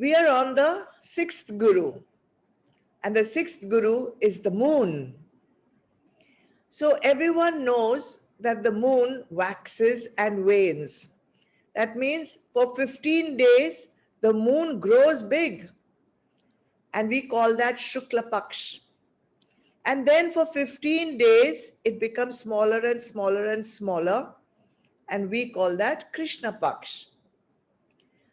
We are on the sixth guru, and the sixth guru is the moon. So everyone knows that the moon waxes and wanes. That means for 15 days, the moon grows big, and we call that Shukla Paksh. And then for 15 days, it becomes smaller and smaller and smaller, and we call that Krishna Paksh.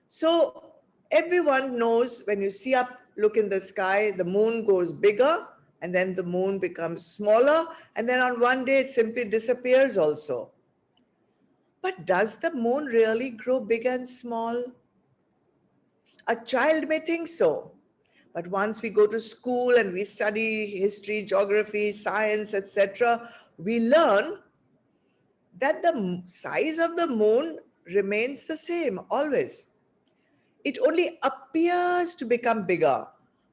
So everyone knows when you see up, look in the sky, the moon goes bigger, and then the moon becomes smaller, and then on one day it simply disappears also. But does the moon really grow big and small? A child may think so. But once we go to school and we study history, geography, science, etc., we learn that the size of the moon remains the same always. It only appears to become bigger.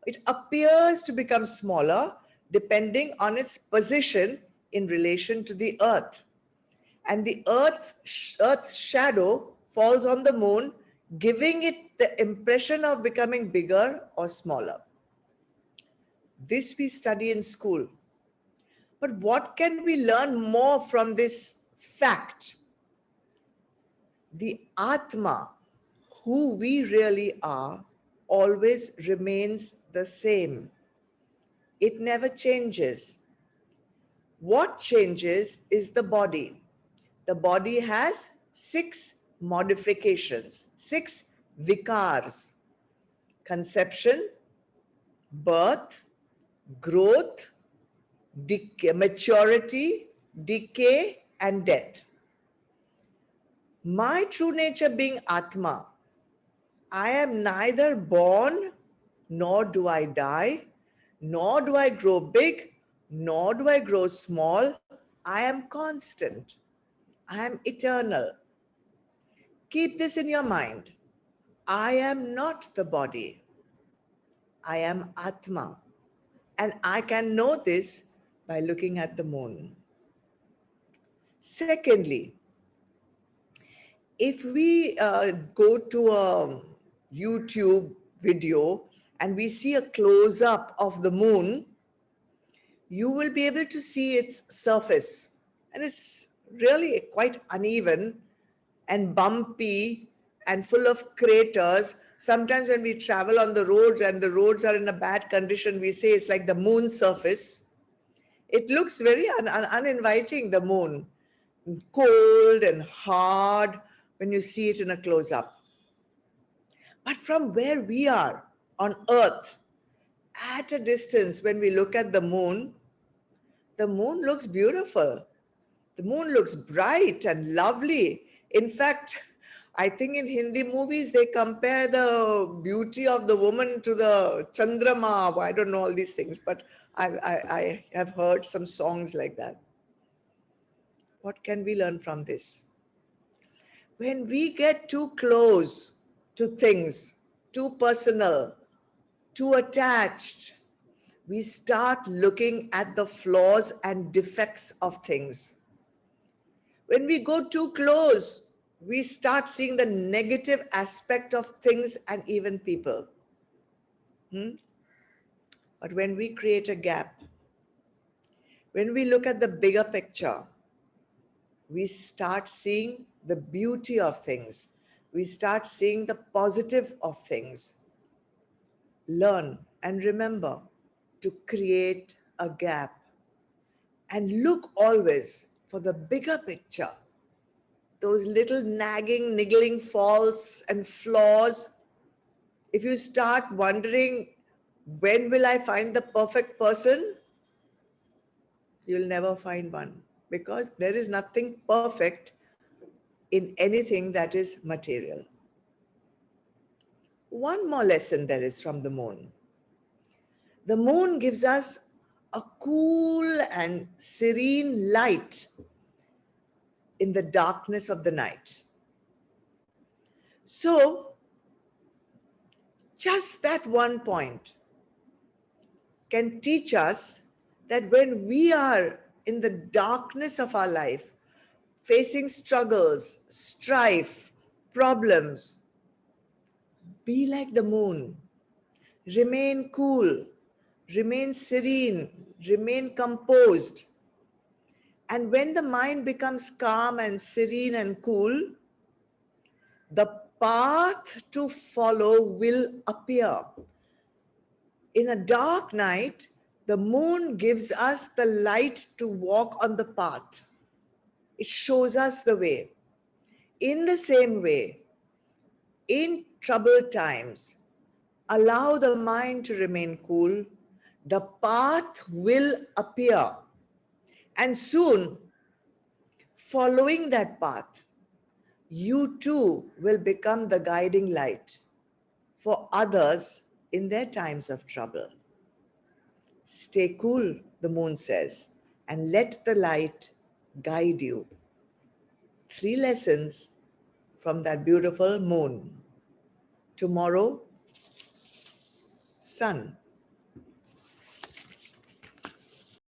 It appears to become smaller depending on its position in relation to the earth. And the earth's shadow falls on the moon, giving it the impression of becoming bigger or smaller. This we study in school. But what can we learn more from this fact? The Atma, who we really are, always remains the same. It never changes. What changes is the body. The body has 6 modifications, 6 vikars: conception, birth, growth, decay, maturity, decay, and death. My true nature being Atma, I am neither born, nor do I die, nor do I grow big, nor do I grow small. I am constant. I am eternal. Keep this in your mind. I am not the body. I am Atma. And I can know this by looking at the moon. Secondly, if we go to a YouTube video and we see a close-up of the moon, you will be able to see its surface. And it's really quite uneven and bumpy and full of craters. Sometimes when we travel on the roads and the roads are in a bad condition, we say it's like the moon's surface. It looks very uninviting, the moon. Cold and hard when you see it in a close-up. But from where we are on Earth, at a distance, when we look at the moon looks beautiful. The moon looks bright and lovely. In fact, I think in Hindi movies, they compare the beauty of the woman to the Chandrama. I don't know all these things, but I have heard some songs like that. What can we learn from this? When we get too close to things, too personal, too attached, we start looking at the flaws and defects of things. When we go too close, we start seeing the negative aspect of things and even people. But when we create a gap, when we look at the bigger picture, we start seeing the beauty of things. We start seeing the positive of things. Learn and remember to create a gap and look always for the bigger picture. Those little nagging, niggling faults and flaws, if you start wondering, when will I find the perfect person? You'll never find one, because there is nothing perfect in anything that is material. One more lesson there is from the moon. The moon gives us a cool and serene light in the darkness of the night. So, just that one point can teach us that when we are in the darkness of our life, facing struggles, strife, problems, Be like the moon. Remain cool. Remain serene. Remain composed. And when the mind becomes calm and serene and cool, the path to follow will appear. In a dark night, the moon gives us the light to walk on the path. It shows us the way. In the same way, in troubled times, allow the mind to remain cool. The path will appear. And soon, following that path, you too will become the guiding light for others in their times of trouble. Stay cool, the moon says, and let the light guide you. 3 lessons from that beautiful moon. Tomorrow, sun.